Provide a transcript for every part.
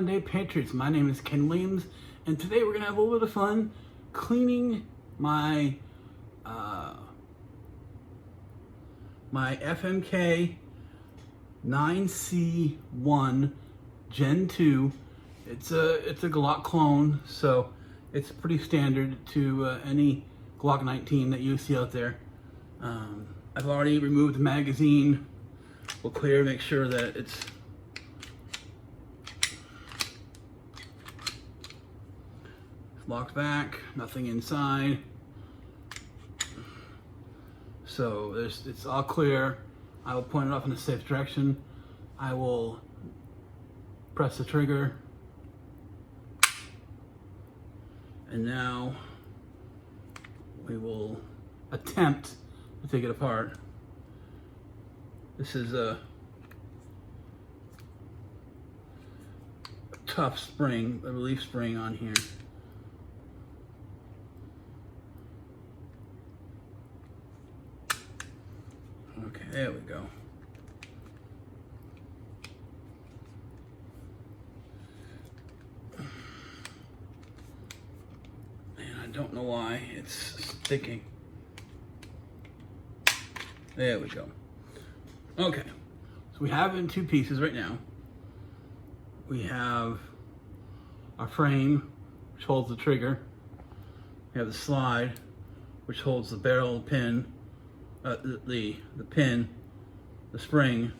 modern day patriots. My name is Ken Williams, and today we're gonna have a little bit of fun cleaning my my FMK 9C1 Gen 2. It's a Glock clone, so it's pretty standard to any Glock 19 that you see out there. I've already removed the magazine. We'll clear, make sure that it's locked back, nothing inside. So it's all clear. I will point it off in a safe direction. I will press the trigger. And now we will attempt to take it apart. This is a tough spring, a relief spring on here. Okay, there we go. And I don't know why it's sticking. There we go. Okay, so we have it in two pieces right now. We have our frame, which holds the trigger. We have the slide, which holds the barrel pin, the pin, the spring.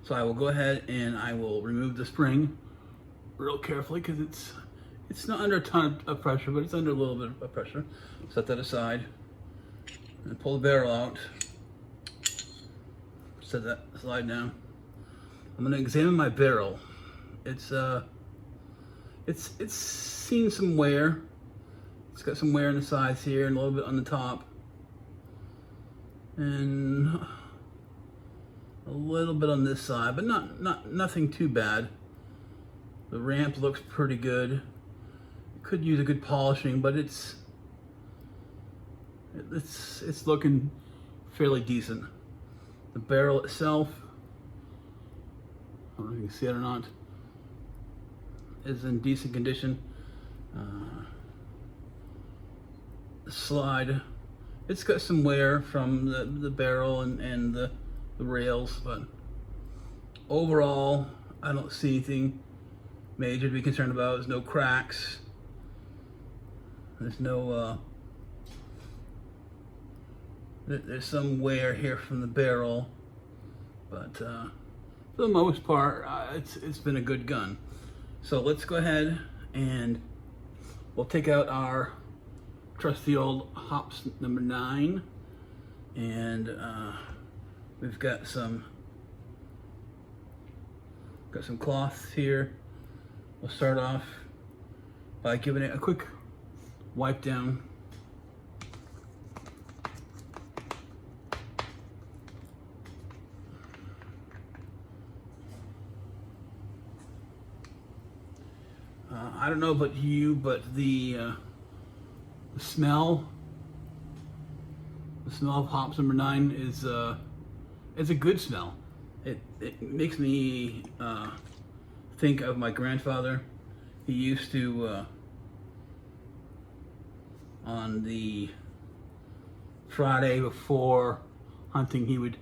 So I will go ahead and I will remove the spring real carefully because it's not under a ton of pressure, but it's under a little bit of pressure. Set that aside and pull the barrel out. Set that slide down. I'm going to examine my barrel. It's seen some wear. It's got some wear on the sides here and a little bit on the top, and a little bit on this side, but nothing too bad. The ramp looks pretty good. Could use a good polishing, but it's looking fairly decent. The barrel itself, I don't know if you can see it or not, is in decent condition. The slide, it's got some wear from the barrel and the rails, but overall, I don't see anything major to be concerned about. There's no cracks. There's no, there's some wear here from the barrel, but for the most part, it's been a good gun. So let's go ahead and we'll take out our trusty old Hops number 9, and we've got some cloths here. We'll start off by giving it a quick wipe down. I don't know about you, but the smell of Hops number 9 is a good smell. It makes me think of my grandfather. He used to on the Friday before hunting, he would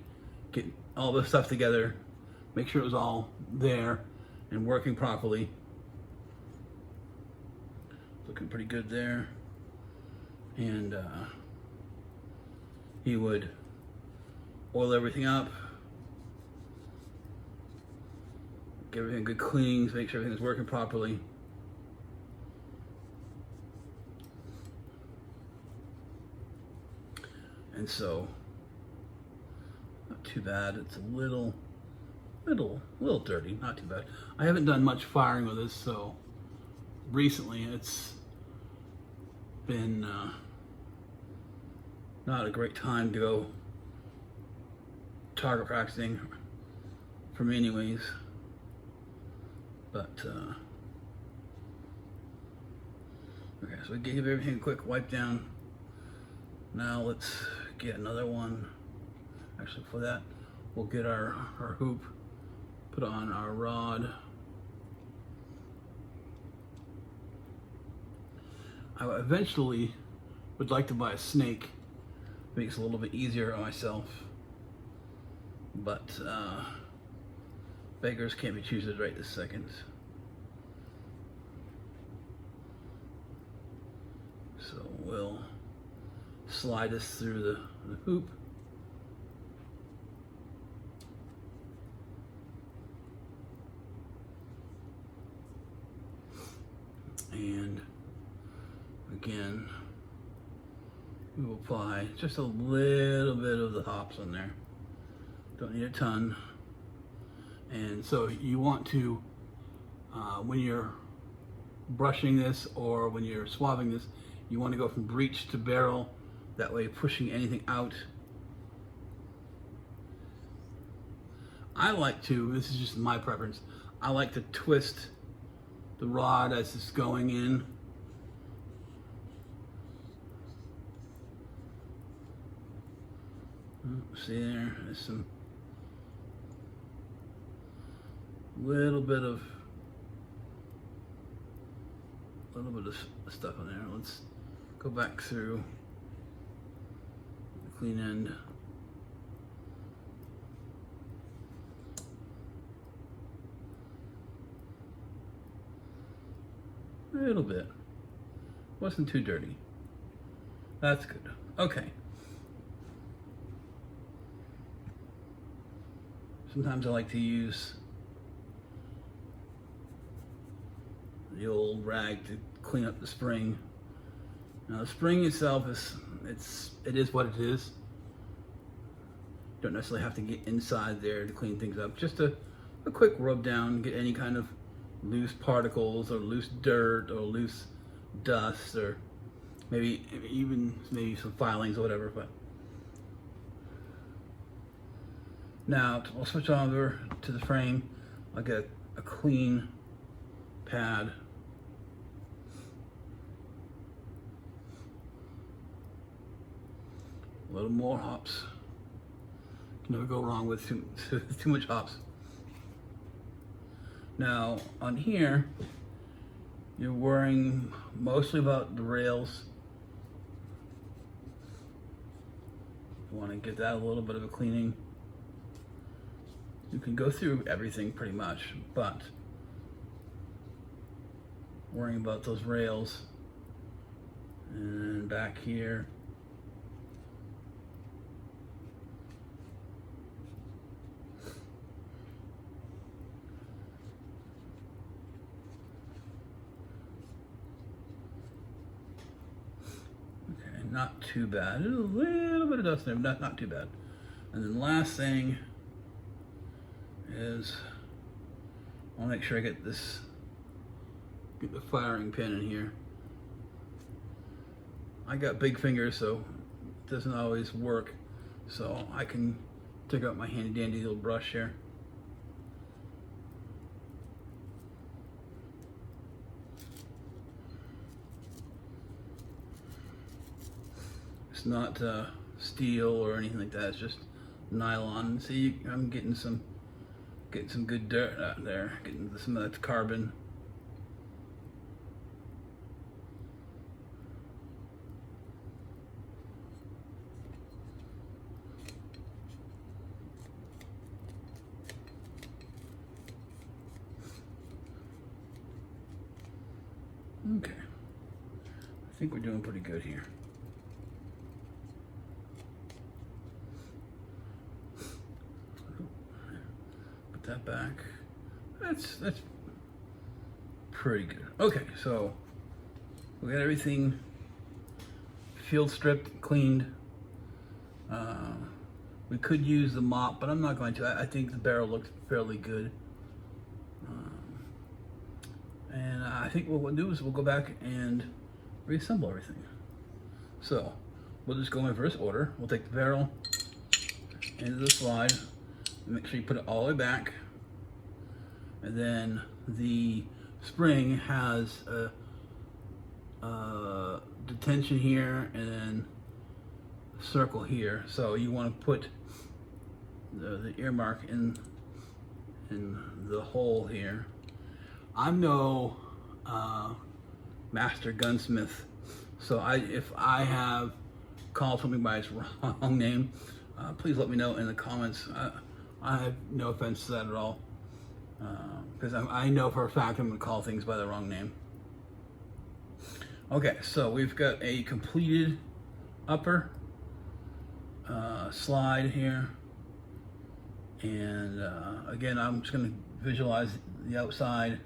get all the stuff together, make sure it was all there and working properly. Looking pretty good there. And he would oil everything up, give everything good cleanings, make sure everything is working properly. And so, not too bad. It's a little dirty, not too bad. I haven't done much firing with this, so recently it's been not a great time to go target practicing for me anyways, but okay, so we gave everything a quick wipe down. Now let's get another one. Actually, for that we'll get our hoop, put on our rod. I eventually would like to buy a snake. Makes it a little bit easier on myself. But beggars can't be choosers right this second. So we'll slide this through the hoop. And again, we will apply just a little bit of the hops on there. Don't need a ton. And so you want to, when you're brushing this or when you're swabbing this, you want to go from breech to barrel. That way pushing anything out. I like to, this is just my preference, I like to twist the rod as it's going in. See there, there's some little bit of stuff in there. Let's go back through the clean end. A little bit. Wasn't too dirty. That's good. Okay. Sometimes I like to use the old rag to clean up the spring. Now the spring itself it is what it is. Don't necessarily have to get inside there to clean things up. Just a quick rub down, get any kind of loose particles or loose dirt or loose dust or maybe some filings or whatever. But now we'll switch over to the frame. I'll get a clean pad. A little more hops. Can never go wrong with too much hops. Now on here, you're worrying mostly about the rails. You want to get that a little bit of a cleaning. You can go through everything pretty much, but worrying about those rails and back here. Not too bad. There's a little bit of dust there, but not too bad. And then the last thing is I'll make sure I get the firing pin in here. I got big fingers, so it doesn't always work. So I can take out my handy dandy little brush here. Not steel or anything like that. It's just nylon. See, I'm getting some good dirt out there. Getting some of that carbon. Okay, I think we're doing pretty good here. That back. That's pretty good. Okay, so we got everything field stripped, cleaned. We could use the mop, but I'm not going to. I think the barrel looks fairly good. And I think what we'll do is we'll go back and reassemble everything. So we'll just go in reverse order. We'll take the barrel into the slide. Make sure you put it all the way back. And then the spring has a detention here and then a circle here. So you want to put the earmark in in the hole here. I'm no master gunsmith, so if I have called something by its wrong name, please let me know in the comments. I have no offense to that at all, because I know for a fact I'm going to call things by the wrong name. Okay, so we've got a completed upper slide here, and again, I'm just going to visualize the outside,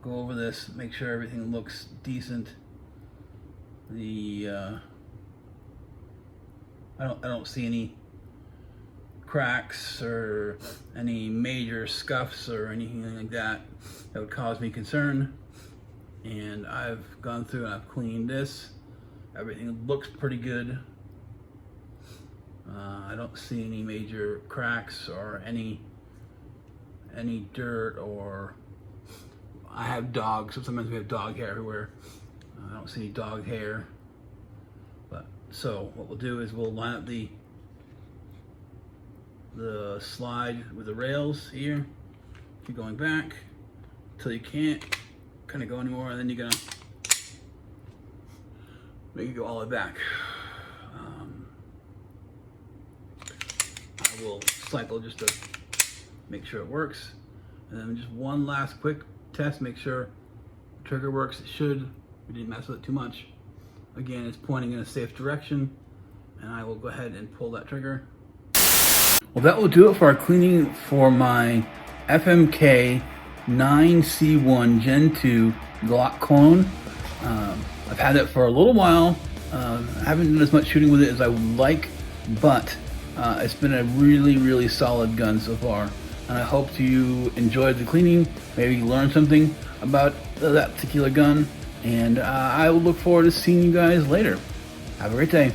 go over this, make sure everything looks decent. I don't see any cracks or any major scuffs or anything like that that would cause me concern. And I've gone through and I've cleaned this. Everything looks pretty good. I don't see any major cracks or any dirt, or I have dogs, so sometimes we have dog hair everywhere. I don't see any dog hair. But so what we'll do is we'll line up the slide with the rails here. Keep going back until you can't kind of go anymore, and then you're gonna make it go all the way back. I will cycle just to make sure it works, and then just one last quick test, make sure the trigger works. It should. We didn't mess with it too much. Again, it's pointing in a safe direction, and I will go ahead and pull that trigger. Well, that will do it for our cleaning for my FMK 9C1 Gen 2 Glock clone. I've had it for a little while. I haven't done as much shooting with it as I would like, but it's been a really solid gun so far. And I hope you enjoyed the cleaning, maybe you learned something about that particular gun, and I will look forward to seeing you guys later. Have a great day.